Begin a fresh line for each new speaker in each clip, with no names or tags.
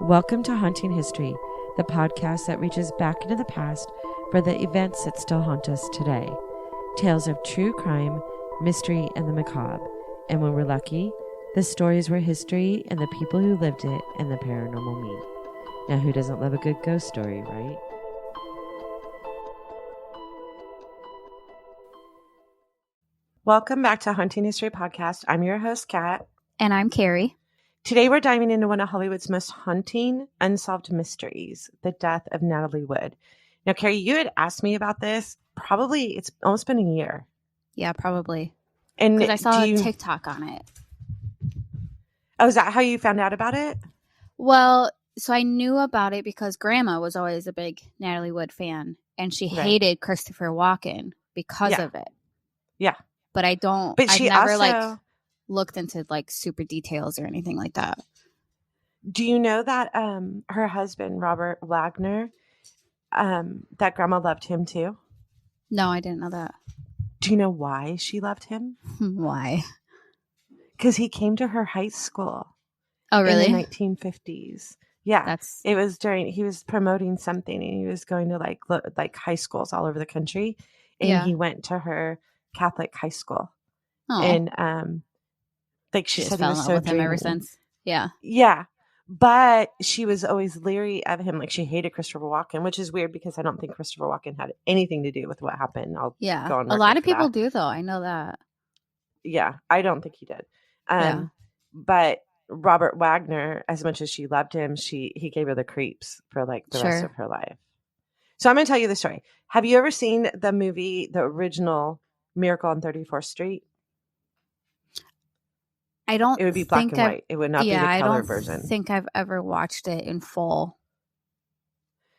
Welcome to Haunting History, the podcast that reaches back into the past for the events that still haunt us today. Tales of true crime, mystery, and the macabre. And when we're lucky, the stories were history and the people who lived it and the paranormal meet. Now, who doesn't love a good ghost story, right? Welcome back to Haunting History Podcast. I'm your host, Kat.
And I'm Carrie.
Today we're diving into one of Hollywood's most haunting, unsolved mysteries, the death of Natalie Wood. Now, Carrie, you had asked me about this. Probably, it's almost been a year.
Yeah, probably.
And
because I saw a TikTok on it.
Oh, is that how you found out about it?
Well, so I knew about it because Grandma was always a big Natalie Wood fan. And she hated Christopher Walken because of it.
Yeah.
But I've never looked into super details or anything like that.
Do you know that her husband, Robert Wagner, that Grandma loved him too?
No, I didn't know that.
Do you know why she loved him?
Why?
Because he came to her high school.
Oh, really?
In the 1950s. Yeah. It was he was promoting something and he was going to like high schools all over the country. And he went to her Catholic high school.
Oh.
And she said he was so
with him ever since. Yeah.
Yeah. But she was always leery of him. Like she hated Christopher Walken, which is weird because I don't think Christopher Walken had anything to do with what happened. Go on
a lot of people do though. I know that.
Yeah. I don't think he did. But Robert Wagner, as much as she loved him, he gave her the creeps for the rest of her life. So I'm going to tell you the story. Have you ever seen the movie, the original Miracle on 34th Street?
I don't.
It would be black and white. It would not be the color version.
I don't think I've ever watched it in full.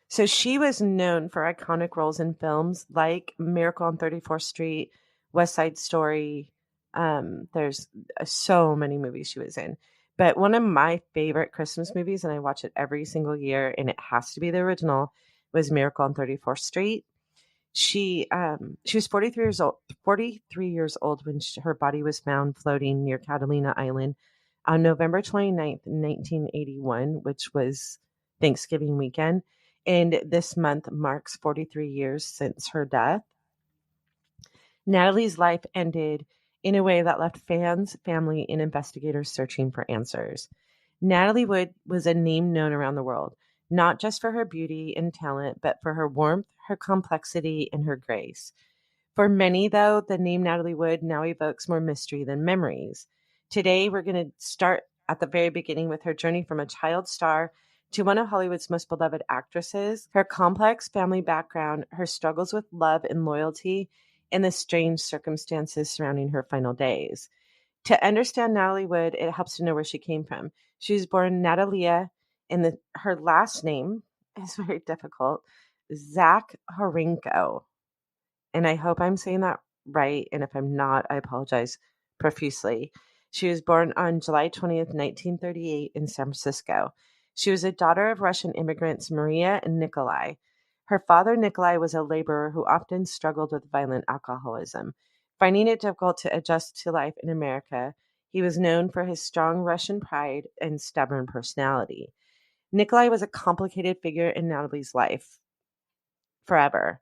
So she was known for iconic roles in films like Miracle on 34th Street, West Side Story. There's so many movies she was in. But one of my favorite Christmas movies, and I watch it every single year, and it has to be the original, was Miracle on 34th Street. She was 43 years old when her body was found floating near Catalina Island on November 29th, 1981, which was Thanksgiving weekend. And this month marks 43 years since her death. Natalie's life ended in a way that left fans, family, and investigators searching for answers. Natalie Wood was a name known around the world, not just for her beauty and talent, but for her warmth, her complexity, and her grace. For many, though, the name Natalie Wood now evokes more mystery than memories. Today, we're going to start at the very beginning with her journey from a child star to one of Hollywood's most beloved actresses, her complex family background, her struggles with love and loyalty, and the strange circumstances surrounding her final days. To understand Natalie Wood, it helps to know where she came from. She was born Natalia, and her last name is very difficult, Zakharenko. And I hope I'm saying that right. And if I'm not, I apologize profusely. She was born on July 20th, 1938 in San Francisco. She was a daughter of Russian immigrants Maria and Nikolai. Her father, Nikolai, was a laborer who often struggled with violent alcoholism. Finding it difficult to adjust to life in America, he was known for his strong Russian pride and stubborn personality. Nikolai was a complicated figure in Natalie's life forever.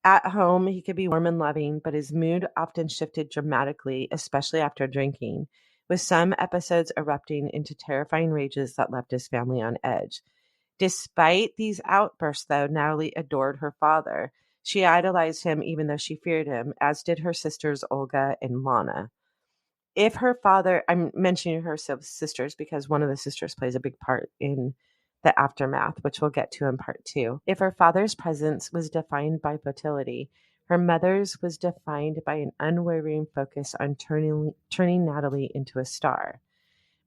At home, he could be warm and loving, but his mood often shifted dramatically, especially after drinking, with some episodes erupting into terrifying rages that left his family on edge. Despite these outbursts, though, Natalie adored her father. She idolized him even though she feared him, as did her sisters Olga and Lana. I'm mentioning her sisters because one of the sisters plays a big part in the aftermath, which we'll get to in part 2. If her father's presence was defined by fertility, her mother's was defined by an unwavering focus on turning Natalie into a star.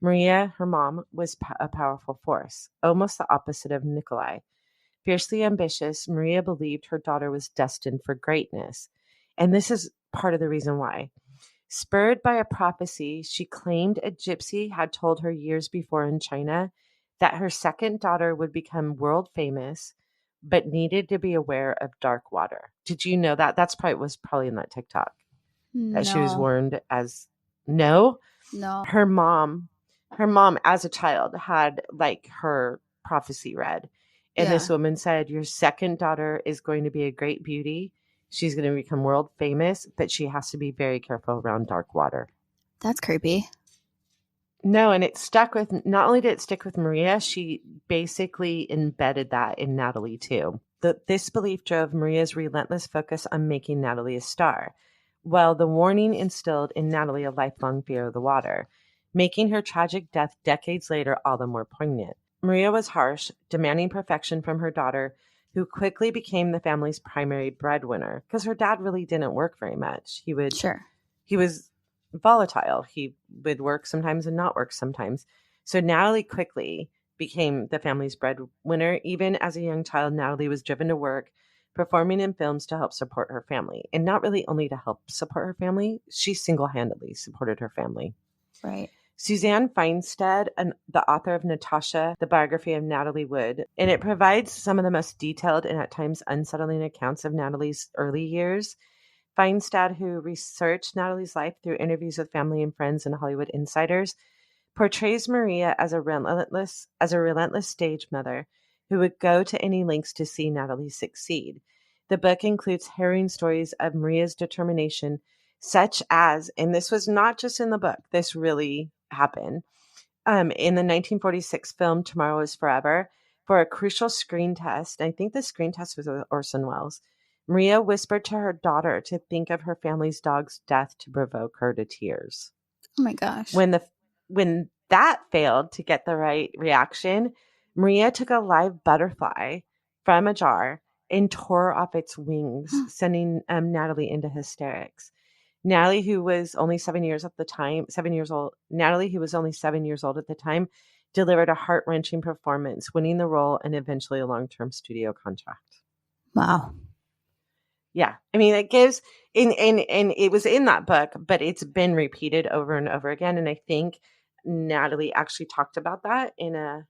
Maria, her mom, was a powerful force, almost the opposite of Nikolai. Fiercely ambitious, Maria believed her daughter was destined for greatness. And this is part of the reason why. Spurred by a prophecy she claimed a gypsy had told her years before in China that her second daughter would become world famous, but needed to be aware of dark water. Did you know that? Was probably in that TikTok.
No.
That she was warned as no.
No.
Her mom as a child had her prophecy read. And
Yeah.
this woman said, your second daughter is going to be a great beauty. She's going to become world famous, but she has to be very careful around dark water.
That's creepy.
No, and it stuck with, not only did it stick with Maria, she basically embedded that in Natalie too. This belief drove Maria's relentless focus on making Natalie a star, while the warning instilled in Natalie a lifelong fear of the water, making her tragic death decades later all the more poignant. Maria was harsh, demanding perfection from her daughter, who quickly became the family's primary breadwinner because her dad really didn't work very much.
Sure.
He was volatile. He would work sometimes and not work sometimes. So Natalie quickly became the family's breadwinner. Even as a young child, Natalie was driven to work, performing in films to help support her family. And not really only to help support her family, she single-handedly supported her family.
Right.
Suzanne Feinstead, the author of Natasha, the biography of Natalie Wood, and it provides some of the most detailed and at times unsettling accounts of Natalie's early years. Feinstead, who researched Natalie's life through interviews with family and friends and Hollywood insiders, portrays Maria as a relentless stage mother who would go to any lengths to see Natalie succeed. The book includes harrowing stories of Maria's determination, such as, and this was not just in the book, this really happened, in the 1946 film Tomorrow is Forever, for a crucial screen test. I think the screen test was with Orson Welles. Maria whispered to her daughter to think of her family's dog's death to provoke her to tears.
Oh my gosh.
When that failed to get the right reaction, Maria took a live butterfly from a jar and tore off its wings, sending Natalie into hysterics. Natalie, who was only 7 years at the time, 7 years old, Natalie, who was only 7 years old at the time, delivered a heart-wrenching performance, winning the role and eventually a long-term studio contract.
Wow.
Yeah. I mean, it gives and it was in that book, but it's been repeated over and over again. And I think Natalie actually talked about that in a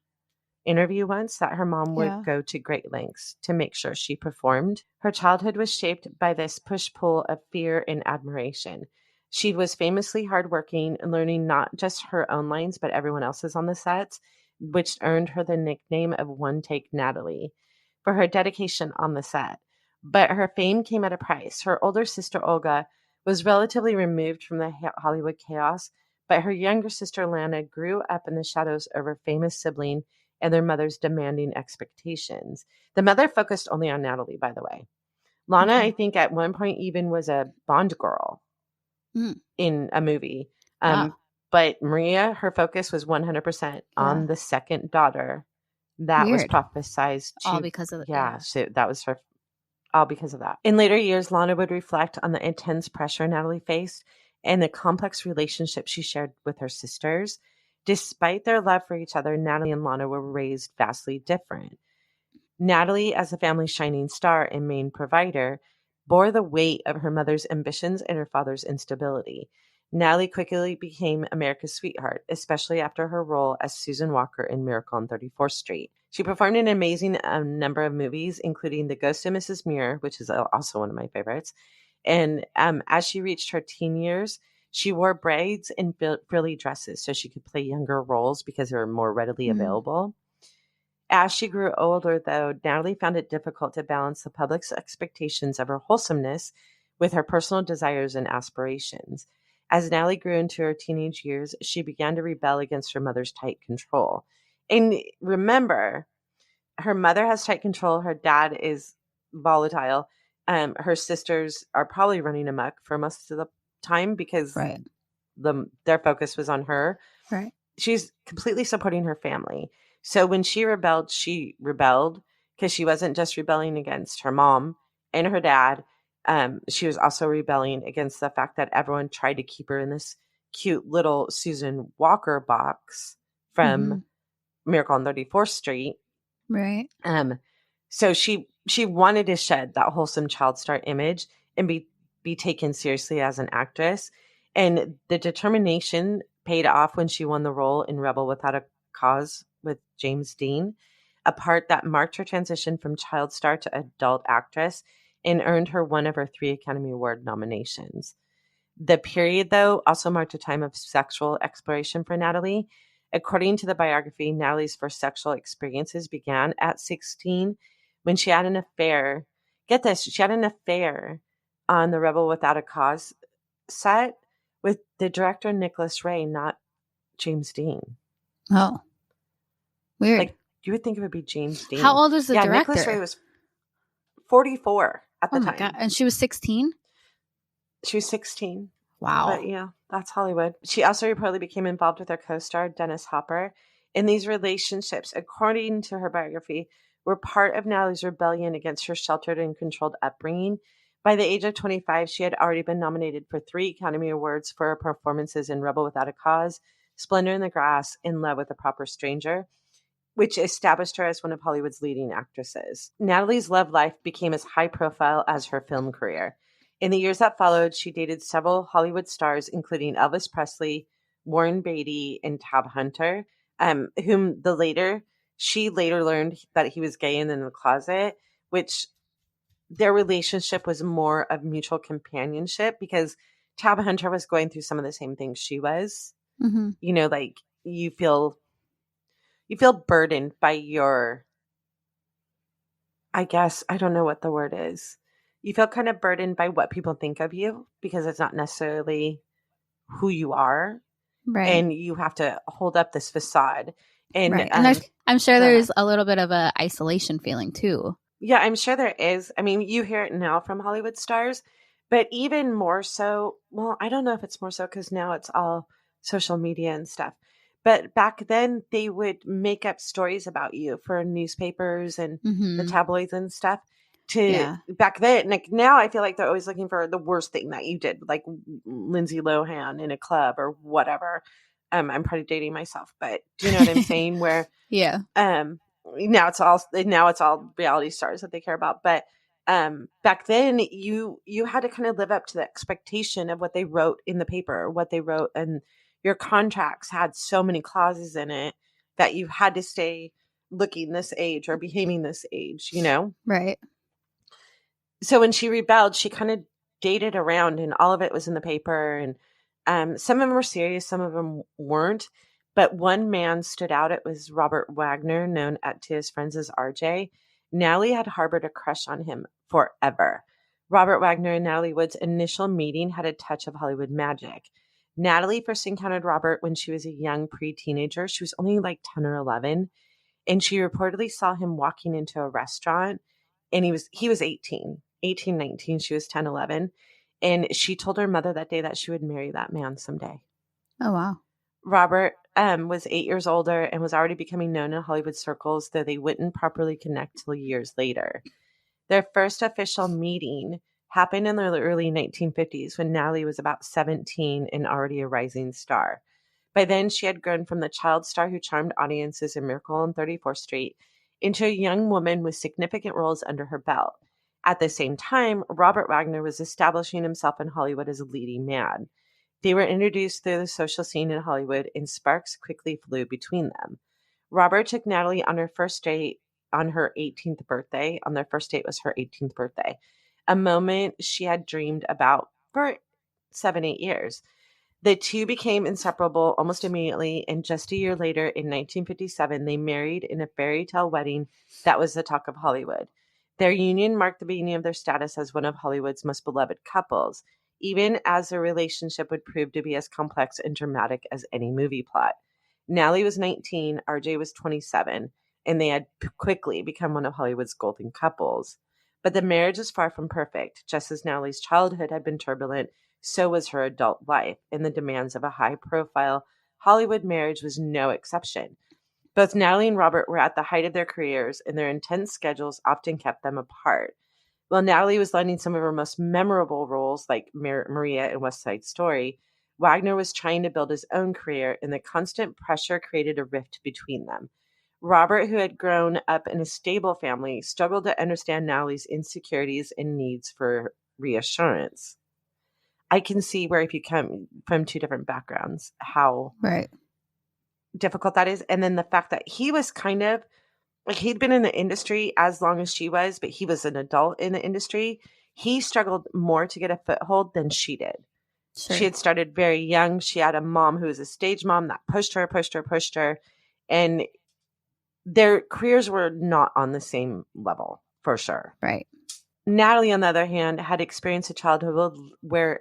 interview once, that her mom would go to great lengths to make sure she performed. Her childhood was shaped by this push-pull of fear and admiration. She was famously hardworking and learning not just her own lines, but everyone else's on the sets, which earned her the nickname of One Take Natalie for her dedication on the set. But her fame came at a price. Her older sister, Olga, was relatively removed from the Hollywood chaos, but her younger sister, Lana, grew up in the shadows of her famous sibling and their mother's demanding expectations. The mother focused only on Natalie, by the way. Lana, I think, at one point even was a Bond girl in a movie.
Wow.
But Maria, her focus was 100% on the second daughter that was prophesized to.
All because of
so that was her. All because of that. In later years, Lana would reflect on the intense pressure Natalie faced and the complex relationship she shared with her sisters. Despite their love for each other, Natalie and Lana were raised vastly different. Natalie, as the family's shining star and main provider, bore the weight of her mother's ambitions and her father's instability. Natalie quickly became America's sweetheart, especially after her role as Susan Walker in Miracle on 34th Street. She performed in an amazing number of movies, including The Ghost of Mrs. Muir, which is also one of my favorites. And as she reached her teen years, she wore braids and frilly dresses so she could play younger roles because they were more readily available. As she grew older, though, Natalie found it difficult to balance the public's expectations of her wholesomeness with her personal desires and aspirations. As Natalie grew into her teenage years, she began to rebel against her mother's tight control. And remember, her mother has tight control. Her dad is volatile. Her sisters are probably running amok for most of the time because their focus was on her.
Right.
She's completely supporting her family. So when she rebelled because she wasn't just rebelling against her mom and her dad. She was also rebelling against the fact that everyone tried to keep her in this cute little Susan Walker box from Miracle on 34th Street.
Right.
So she wanted to shed that wholesome child star image and be taken seriously as an actress. And the determination paid off when she won the role in Rebel Without a Cause with James Dean, a part that marked her transition from child star to adult actress and earned her one of her 3 Academy Award nominations. The period, though, also marked a time of sexual exploration for Natalie, According to the biography, Natalie's first sexual experiences began at 16 when she had an affair. Get this, she had an affair on the Rebel Without a Cause set with the director Nicholas Ray, not James Dean.
Oh, weird.
Like, you would think it would be James Dean.
How old was the director?
Nicholas Ray was 44 at the time.
Oh my God. And she was 16?
She was 16.
Wow.
But yeah, that's Hollywood. She also reportedly became involved with her co-star, Dennis Hopper. And these relationships, according to her biography, were part of Natalie's rebellion against her sheltered and controlled upbringing. By the age of 25, she had already been nominated for 3 Academy Awards for her performances in Rebel Without a Cause, Splendour in the Grass, In Love with a Proper Stranger, which established her as one of Hollywood's leading actresses. Natalie's love life became as high profile as her film career. In the years that followed, she dated several Hollywood stars, including Elvis Presley, Warren Beatty, and Tab Hunter, whom she later learned that he was gay and in the closet, which their relationship was more of mutual companionship because Tab Hunter was going through some of the same things she was.
Mm-hmm.
You know, like you feel burdened by your, I guess, I don't know what the word is. You feel kind of burdened by what people think of you because it's not necessarily who you are.
Right.
And you have to hold up this facade. And,
right. And I'm sure there's a little bit of a isolation feeling too.
Yeah, I'm sure there is. I mean, you hear it now from Hollywood stars, but even more so, well, I don't know if it's more so because now it's all social media and stuff. But back then, they would make up stories about you for newspapers and the tabloids and stuff. Back then, like now, I feel like they're always looking for the worst thing that you did, like Lindsay Lohan in a club or whatever. I'm probably dating myself, but do you know what I'm saying? Where now it's all reality stars that they care about. But back then, you had to kind of live up to the expectation of what they wrote in the paper, or what they wrote, and your contracts had so many clauses in it that you had to stay looking this age or behaving this age, you know?
Right.
So when she rebelled, she kind of dated around and all of it was in the paper. And some of them were serious, some of them weren't. But one man stood out. It was Robert Wagner, known to his friends as RJ. Natalie had harbored a crush on him forever. Robert Wagner and Natalie Wood's initial meeting had a touch of Hollywood magic. Natalie first encountered Robert when she was a young pre-teenager. She was only like 10 or 11. And she reportedly saw him walking into a restaurant. And he was 18, 19. She was 10, 11. And she told her mother that day that she would marry that man someday.
Oh, wow.
Robert was 8 years older and was already becoming known in Hollywood circles, though they wouldn't properly connect till years later. Their first official meeting happened in the early 1950s when Natalie was about 17 and already a rising star. By then, she had grown from the child star who charmed audiences in Miracle on 34th Street into a young woman with significant roles under her belt. At the same time, Robert Wagner was establishing himself in Hollywood as a leading man. They were introduced through the social scene in Hollywood, and sparks quickly flew between them. Robert took Natalie on her first date on her 18th birthday. On their first date was her 18th birthday, a moment she had dreamed about for 7-8 years. The two became inseparable almost immediately, and just a year later, in 1957, they married in a fairy tale wedding that was the talk of Hollywood. Their union marked the beginning of their status as one of Hollywood's most beloved couples, even as their relationship would prove to be as complex and dramatic as any movie plot. Natalie was 19, RJ was 27, and they had quickly become one of Hollywood's golden couples. But the marriage is far from perfect. Just as Natalie's childhood had been turbulent, so was her adult life, and the demands of a high-profile Hollywood marriage was no exception. Both Natalie and Robert were at the height of their careers, and their intense schedules often kept them apart. While Natalie was landing some of her most memorable roles, like Maria in West Side Story, Wagner was trying to build his own career, and the constant pressure created a rift between them. Robert, who had grown up in a stable family, struggled to understand Natalie's insecurities and needs for reassurance. I can see where if you come from two different backgrounds, how difficult that is. And then the fact that he was kind of like, he'd been in the industry as long as she was, but he was an adult in the industry. He struggled more to get a foothold than she did.
Sure.
She had started very young. She had a mom who was a stage mom that pushed her. And their careers were not on the same level, for sure.
Right.
Natalie, on the other hand, had experienced a childhood where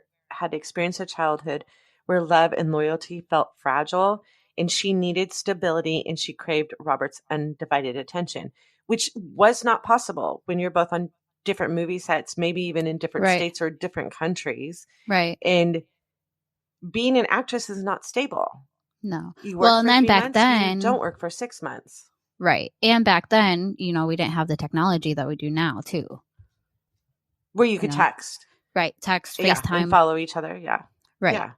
love and loyalty felt fragile, and she needed stability, and she craved Robert's undivided attention, which was not possible when you're both on different movie sets, maybe even in different states or different countries.
Right.
And being an actress is not stable.
No.
You work for 3 months, you don't work for 6 months.
Right. And back then, we didn't have the technology that we do now, too.
Where you could text.
Right. Text, FaceTime.
And follow each other. Yeah.
Right.
Yeah.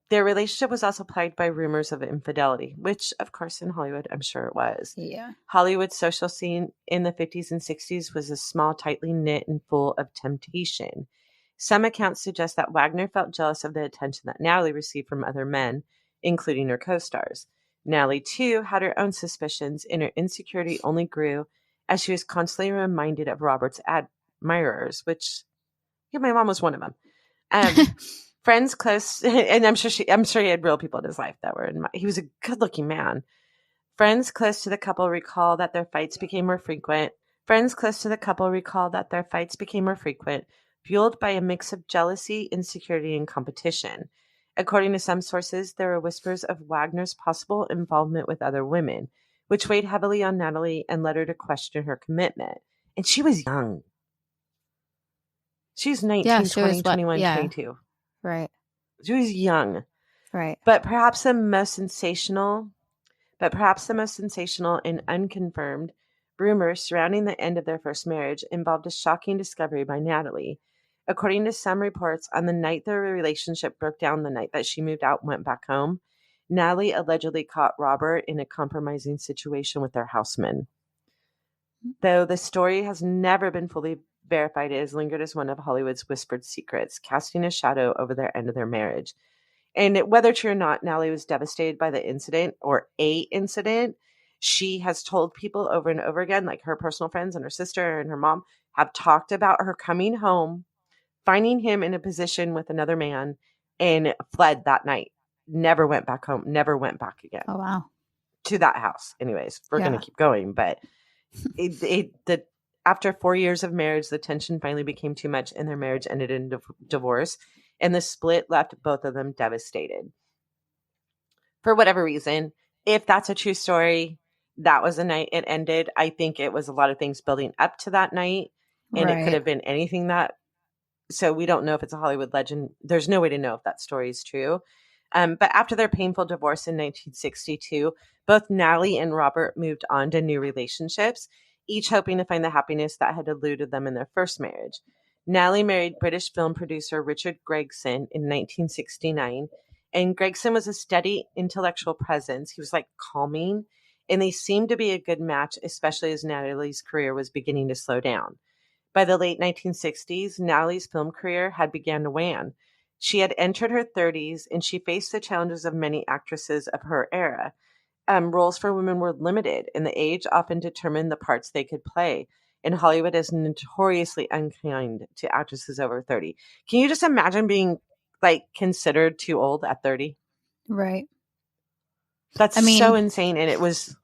Their relationship was also plagued by rumors of infidelity, which, of course, in Hollywood, I'm sure it was.
Yeah.
Hollywood's social scene in the 50s and 60s was a small, tightly knit, and full of temptation. Some accounts suggest that Wagner felt jealous of the attention that Natalie received from other men, including her co-stars. Natalie, too, had her own suspicions, and her insecurity only grew as she was constantly reminded of Robert's admirers, which, my mom was one of them. Friends close, and I'm sure he had real people in his life that were he was a good-looking man. Friends close to the couple recall that their fights became more frequent. Fueled by a mix of jealousy, insecurity, and competition. According to some sources, there were whispers of Wagner's possible involvement with other women, which weighed heavily on Natalie and led her to question her commitment. And she was young. She was 19, 20, 21, 22.
Right.
She was young.
Right.
But perhaps the most sensational and unconfirmed rumors surrounding the end of their first marriage involved a shocking discovery by Natalie. According to some reports, on the night their relationship broke down, the night that she moved out and went back home, Natalie allegedly caught Robert in a compromising situation with their houseman. Though the story has never been fully verified, it has lingered as one of Hollywood's whispered secrets, casting a shadow over their end of their marriage. And whether true or not, Natalie was devastated by the incident or a incident. She has told people over and over again, like her personal friends and her sister and her mom have talked about her coming home, finding him in a position with another man, and fled that night. Never went back home, never went back again.
Oh, wow.
To that house. Anyways, we're going to keep going. But after 4 years of marriage, the tension finally became too much and their marriage ended in divorce. And the split left both of them devastated. For whatever reason, if that's a true story, that was the night it ended. I think it was a lot of things building up to that night. And it could have been anything so we don't know if it's a Hollywood legend. There's no way to know if that story is true. But after their painful divorce in 1962, both Natalie and Robert moved on to new relationships, each hoping to find the happiness that had eluded them in their first marriage. Natalie married British film producer Richard Gregson in 1969, and Gregson was a steady intellectual presence. He was calming, and they seemed to be a good match, especially as Natalie's career was beginning to slow down. By the late 1960s, Natalie's film career had begun to wane. She had entered her 30s, and she faced the challenges of many actresses of her era. Roles for women were limited, and the age often determined the parts they could play. And Hollywood is notoriously unkind to actresses over 30. Can you just imagine being considered too old at 30?
Right.
That's so insane. And it was.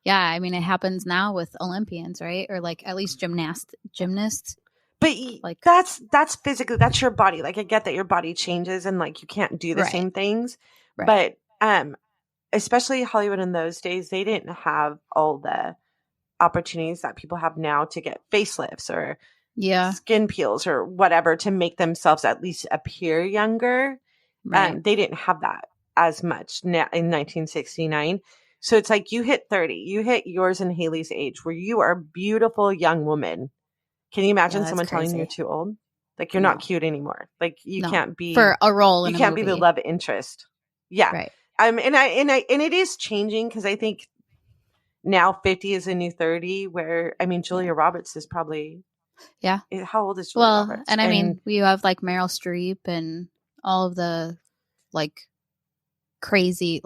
Yeah. I mean, it happens now with Olympians, right? Or at least gymnasts.
But that's physically, that's your body. I get that your body changes and you can't do the same things. Right. But especially Hollywood in those days, they didn't have all the opportunities that people have now to get facelifts or skin peels or whatever to make themselves at least appear younger. Right. They didn't have that as much in 1969. So it's you hit 30, you hit yours and Haley's age where you are a beautiful young woman. Can you imagine someone telling you you're too old? You're not cute anymore. You can't be
for a role in a movie.
You can't be the love interest. Yeah. Right. And it is changing because I think now 50 is a new 30 where, Julia Roberts is probably.
Yeah.
How old is Julia Roberts?
And you have Meryl Streep and all of the crazy,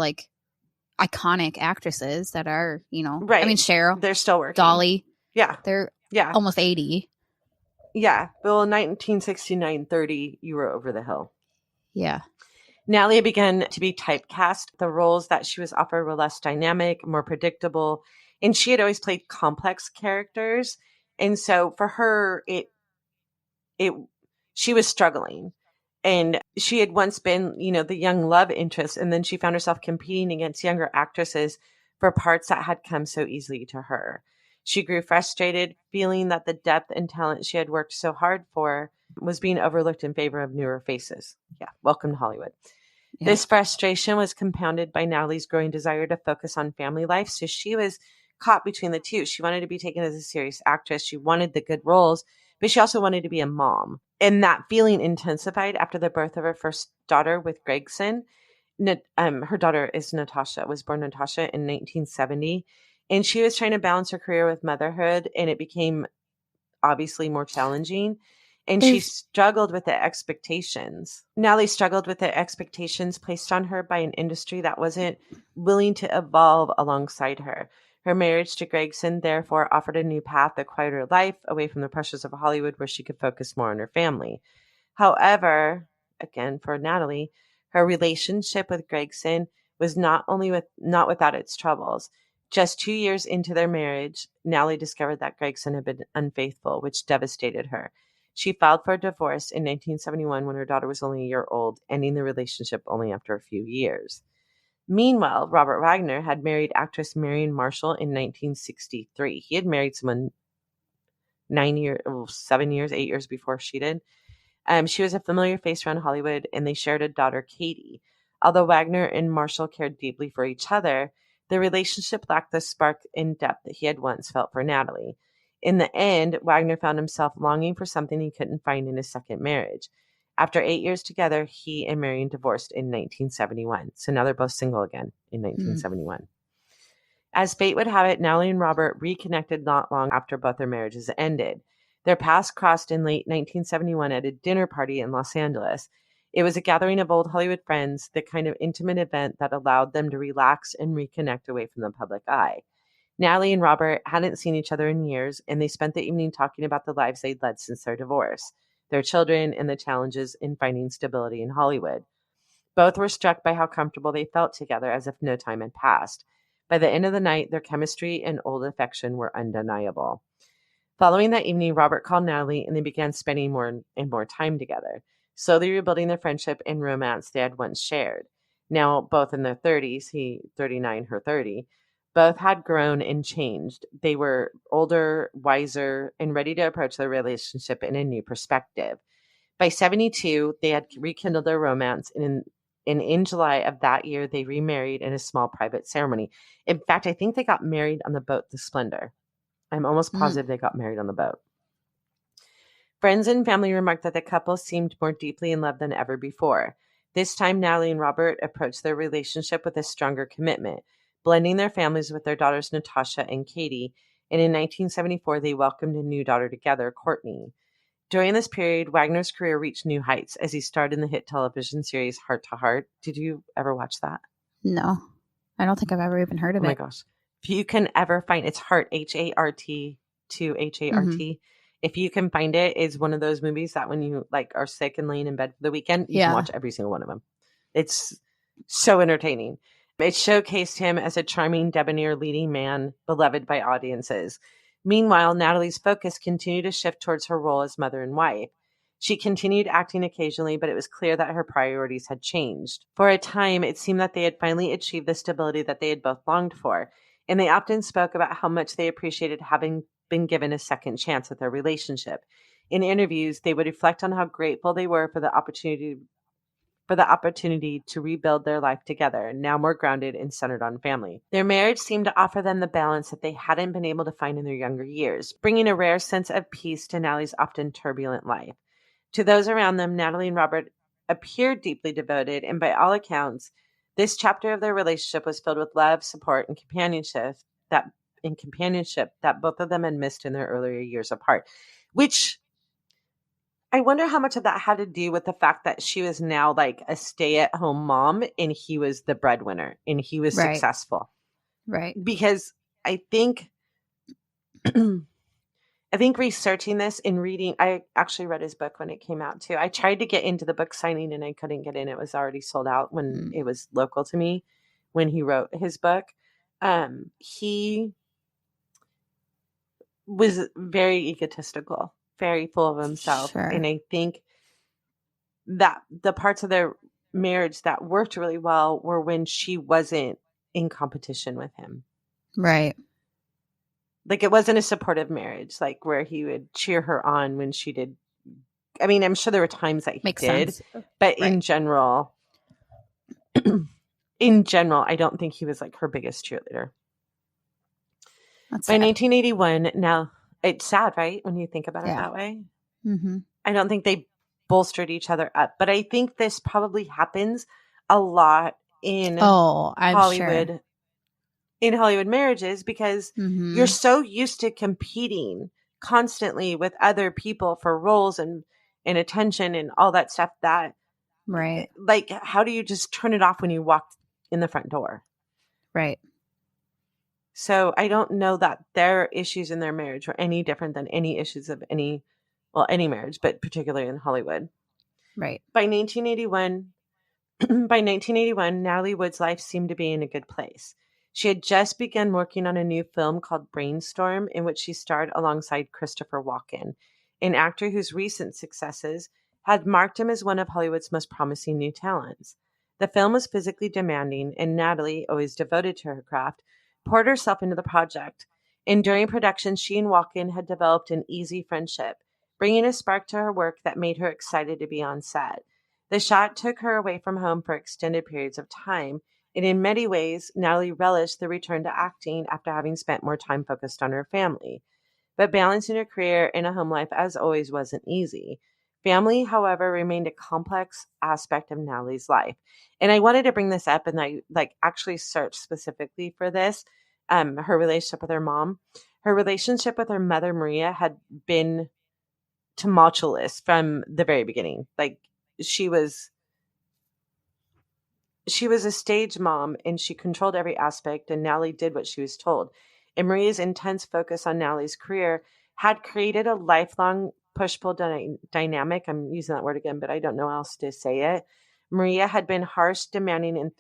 iconic actresses that are, right. Cheryl.
They're still working.
Dolly.
Yeah.
They're almost 80.
Yeah. Well, in 1969, 30, you were over the hill.
Yeah.
Natalie began to be typecast. The roles that she was offered were less dynamic, more predictable, and she had always played complex characters. And so for her, it she was struggling. And she had once been, the young love interest, and then she found herself competing against younger actresses for parts that had come so easily to her. She grew frustrated, feeling that the depth and talent she had worked so hard for was being overlooked in favor of newer faces. Yeah, welcome to Hollywood.
Yeah.
This frustration was compounded by Natalie's growing desire to focus on family life. So she was caught between the two. She wanted to be taken as a serious actress. She wanted the good roles, but she also wanted to be a mom. And that feeling intensified after the birth of her first daughter with Gregson. Her daughter is Natasha, was born Natasha in 1970. And she was trying to balance her career with motherhood, and it became obviously more challenging. And she struggled with the expectations. Natalie struggled with the expectations placed on her by an industry that wasn't willing to evolve alongside her. Her marriage to Gregson therefore offered a new path, a quieter life, away from the pressures of Hollywood, where she could focus more on her family. However, again, for Natalie, her relationship with Gregson was not without its troubles. Just 2 years into their marriage, Natalie discovered that Gregson had been unfaithful, which devastated her. She filed for a divorce in 1971 when her daughter was only a year old, ending the relationship only after a few years. Meanwhile, Robert Wagner had married actress Marion Marshall in 1963. He had married someone 7 years, 8 years before she did. She was a familiar face around Hollywood, and they shared a daughter, Katie. Although Wagner and Marshall cared deeply for each other, their relationship lacked the spark and depth that he had once felt for Natalie. In the end, Wagner found himself longing for something he couldn't find in his second marriage. After 8 years together, he and Marion divorced in 1971. So now they're both single again in 1971. As fate would have it, Natalie and Robert reconnected not long after both their marriages ended. Their paths crossed in late 1971 at a dinner party in Los Angeles. It was a gathering of old Hollywood friends, the kind of intimate event that allowed them to relax and reconnect away from the public eye. Natalie and Robert hadn't seen each other in years, and they spent the evening talking about the lives they'd led since their divorce, their children, and the challenges in finding stability in Hollywood. Both were struck by how comfortable they felt together, as if no time had passed. By the end of the night, their chemistry and old affection were undeniable. Following that evening, Robert called Natalie, and they began spending more and more time together, slowly rebuilding the friendship and romance they had once shared. Now, both in their 30s, he 39, her 30, both had grown and changed. They were older, wiser, and ready to approach their relationship in a new perspective. By 72, they had rekindled their romance, and in July of that year, they remarried in a small private ceremony. In fact, I think they got married on the boat, the Splendour. I'm almost positive they got married on the boat. Friends and family remarked that the couple seemed more deeply in love than ever before. This time, Natalie and Robert approached their relationship with a stronger commitment, blending their families with their daughters Natasha and Katie. And in 1974, they welcomed a new daughter together, Courtney. During this period, Wagner's career reached new heights as he starred in the hit television series Heart to Heart. Did you ever watch that?
No, I don't think I've ever even heard of it.
Oh my gosh. If you can ever find it's Heart, H-A-R-T, to H-A-R-T. If you can find it, it's one of those movies that when you are sick and laying in bed for the weekend, you can watch every single one of them. It's so entertaining. It showcased him as a charming, debonair leading man, beloved by audiences. Meanwhile, Natalie's focus continued to shift towards her role as mother and wife. She continued acting occasionally, but it was clear that her priorities had changed. For a time, it seemed that they had finally achieved the stability that they had both longed for, and they often spoke about how much they appreciated having been given a second chance at their relationship. In interviews, they would reflect on how grateful they were for the opportunity to rebuild their life together, now more grounded and centered on family. Their marriage seemed to offer them the balance that they hadn't been able to find in their younger years, bringing a rare sense of peace to Natalie's often turbulent life. To those around them, Natalie and Robert appeared deeply devoted, and by all accounts, this chapter of their relationship was filled with love, support, and companionship that both of them had missed in their earlier years apart, which I wonder how much of that had to do with the fact that she was now like a stay-at-home mom and he was the breadwinner and he was successful.
Right.
Because I think I think researching this and reading, I actually read his book when it came out too. I tried to get into the book signing and I couldn't get in. It was already sold out when it was local to me when he wrote his book. He was very egotistical, very full of himself.
Sure.
And I think that the parts of their marriage that worked really well were when she wasn't in competition with him.
Right.
Like, it wasn't a supportive marriage, like where he would cheer her on when she did. I mean, I'm sure there were times that he
Makes
did,
sense.
but
Right.
in general, I don't think he was like her biggest cheerleader.
That's
By
sad.
1981, now it's sad, right? When you think about it
Yeah.
that way.
Mm-hmm.
I don't think they bolstered each other up, but I think this probably happens a lot in
I'm
Hollywood,
sure.
in Hollywood marriages, because you're so used to competing constantly with other people for roles and attention and all that stuff that,
Right.
like, how do you just turn it off when you walk in the front door?
Right.
So I don't know that their issues in their marriage were any different than any issues of any marriage, but particularly in Hollywood.
Right.
By 1981, by 1981, Natalie Wood's life seemed to be in a good place. She had just begun working on a new film called Brainstorm, in which she starred alongside Christopher Walken, an actor whose recent successes had marked him as one of Hollywood's most promising new talents. The film was physically demanding, and Natalie, always devoted to her craft, poured herself into the project. And during production, she and Walken had developed an easy friendship, bringing a spark to her work that made her excited to be on set. The shot took her away from home for extended periods of time, and in many ways, Natalie relished the return to acting after having spent more time focused on her family. But balancing her career and a home life, as always, wasn't easy. Family, however, remained a complex aspect of Natalie's life. And I wanted to bring this up, and I actually searched specifically for this. Her relationship with her mom. Her relationship with her mother, Maria, had been tumultuous from the very beginning. Like, she was a stage mom and she controlled every aspect, and Natalie did what she was told. And Maria's intense focus on Natalie's career had created a lifelong push-pull dynamic. I'm using that word again, but I don't know how else to say it. Maria had been harsh, demanding, and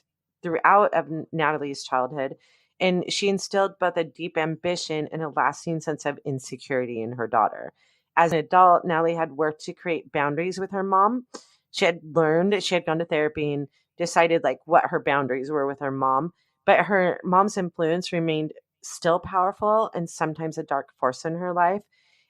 throughout of Natalie's childhood, and she instilled both a deep ambition and a lasting sense of insecurity in her daughter. As an adult, Natalie had worked to create boundaries with her mom. She had gone to therapy and decided like what her boundaries were with her mom, but her mom's influence remained still powerful and sometimes a dark force in her life.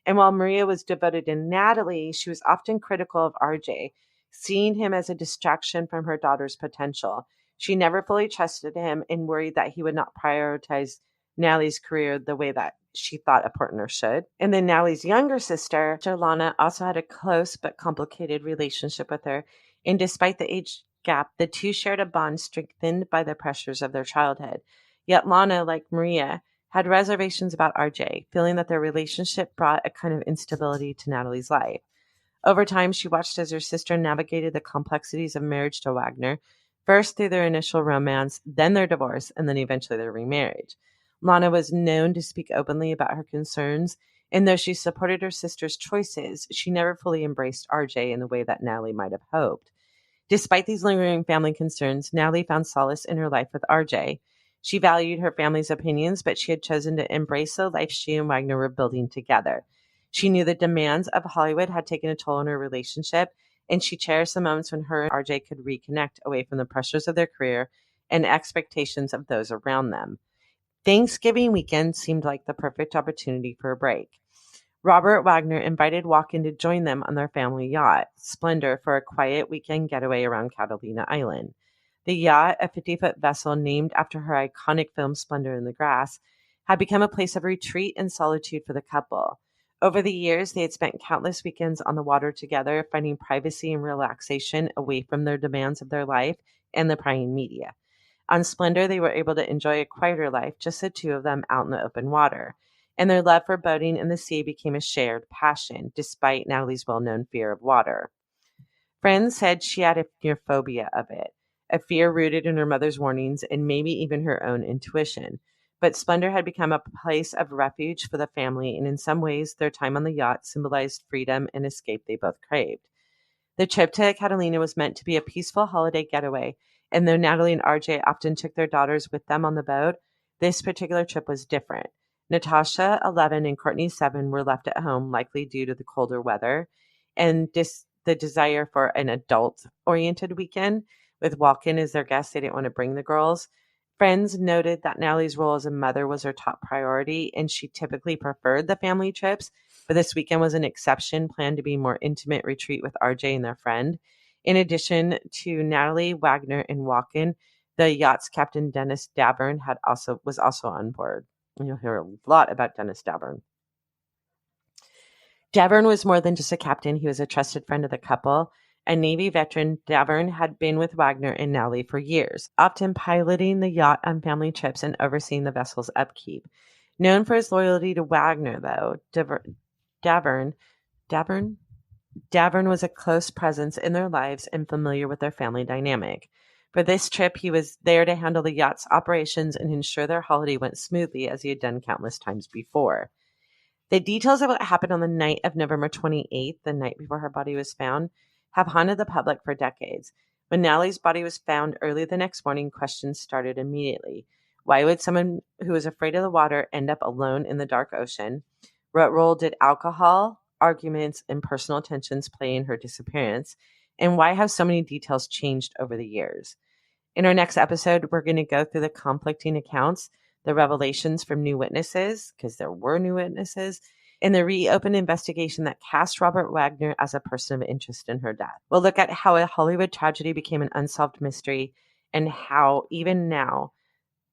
And while Maria was devoted to Natalie, she was often critical of RJ, seeing him as a distraction from her daughter's potential. She never fully trusted him and worried that he would not prioritize Natalie's career the way that she thought a partner should. And then Natalie's younger sister, Lana, also had a close but complicated relationship with her. And despite the age gap, the two shared a bond strengthened by the pressures of their childhood. Yet Lana, like Maria, had reservations about RJ, feeling that their relationship brought a kind of instability to Natalie's life. Over time, she watched as her sister navigated the complexities of marriage to Wagner, first through their initial romance, then their divorce, and then eventually their remarriage. Lana was known to speak openly about her concerns, and though she supported her sister's choices, she never fully embraced RJ in the way that Natalie might have hoped. Despite these lingering family concerns, Natalie found solace in her life with RJ. She valued her family's opinions, but she had chosen to embrace the life she and Wagner were building together. She knew the demands of Hollywood had taken a toll on her relationship, and she cherished the moments when her and RJ could reconnect away from the pressures of their career and expectations of those around them. Thanksgiving weekend seemed like the perfect opportunity for a break. Robert Wagner invited Walken to join them on their family yacht, Splendour, for a quiet weekend getaway around Catalina Island. The yacht, a 50-foot vessel named after her iconic film Splendour in the Grass, had become a place of retreat and solitude for the couple. Over the years, they had spent countless weekends on the water together, finding privacy and relaxation away from their demands of their life and the prying media. On Splendour, they were able to enjoy a quieter life, just the two of them out in the open water. And their love for boating in the sea became a shared passion, despite Natalie's well-known fear of water. Friends said she had a near phobia of it, a fear rooted in her mother's warnings and maybe even her own intuition. but Splendour had become a place of refuge for the family, and in some ways, their time on the yacht symbolized freedom and escape they both craved. The trip to Catalina was meant to be a peaceful holiday getaway, and though Natalie and RJ often took their daughters with them on the boat, this particular trip was different. Natasha, 11, and Courtney, 7, were left at home, likely due to the colder weather and the desire for an adult-oriented weekend. With walk-in as their guests, they didn't want to bring the girls. Friends noted that Natalie's role as a mother was her top priority, and she typically preferred the family trips, but this weekend was an exception, planned to be a more intimate retreat with RJ and their friend. In addition to Natalie, Wagner, and Walken, the yacht's captain, Dennis Davern, was also on board. You'll hear a lot about Dennis Davern. Davern was more than just a captain. He was a trusted friend of the couple. A Navy veteran, Davern had been with Wagner and Natalie for years, often piloting the yacht on family trips and overseeing the vessel's upkeep. Known for his loyalty to Wagner, though, Davern was a close presence in their lives and familiar with their family dynamic. For this trip, he was there to handle the yacht's operations and ensure their holiday went smoothly, as he had done countless times before. The details of what happened on the night of November 28th, the night before her body was found, have haunted the public for decades. When Natalie's body was found early the next morning, questions started immediately. Why would someone who was afraid of the water end up alone in the dark ocean? What role did alcohol, arguments, and personal tensions play in her disappearance? And why have so many details changed over the years? In our next episode, we're going to go through the conflicting accounts, the revelations from new witnesses, because there were new witnesses, and the reopened investigation that cast Robert Wagner as a person of interest in her death. We'll look at how a Hollywood tragedy became an unsolved mystery and how, even now,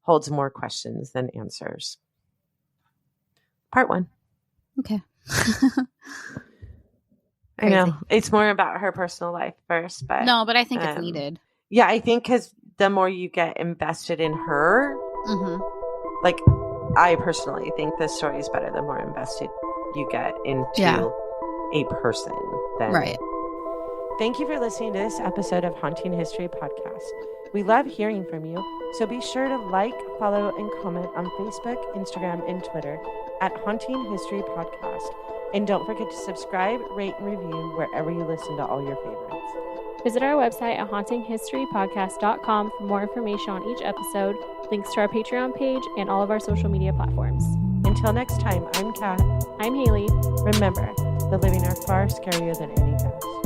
holds more questions than answers. Part 1.
Okay.
I know. It's more about her personal life first, but...
No, but I think it's needed.
Yeah, I think because the more you get invested in her, like, I personally think this story is better the more invested you get into a person.
Right.
Thank you for listening to this episode of Haunting History Podcast. We love hearing from you, so be sure to like, follow, and comment on Facebook, Instagram, and Twitter at Haunting History Podcast. And don't forget to subscribe, rate, and review wherever you listen to all your favorites.
Visit our website at hauntinghistorypodcast.com for more information on each episode, links to our Patreon page, and all of our social media platforms.
Until next time, I'm Kat.
I'm Haley.
Remember, the living are far scarier than any ghost.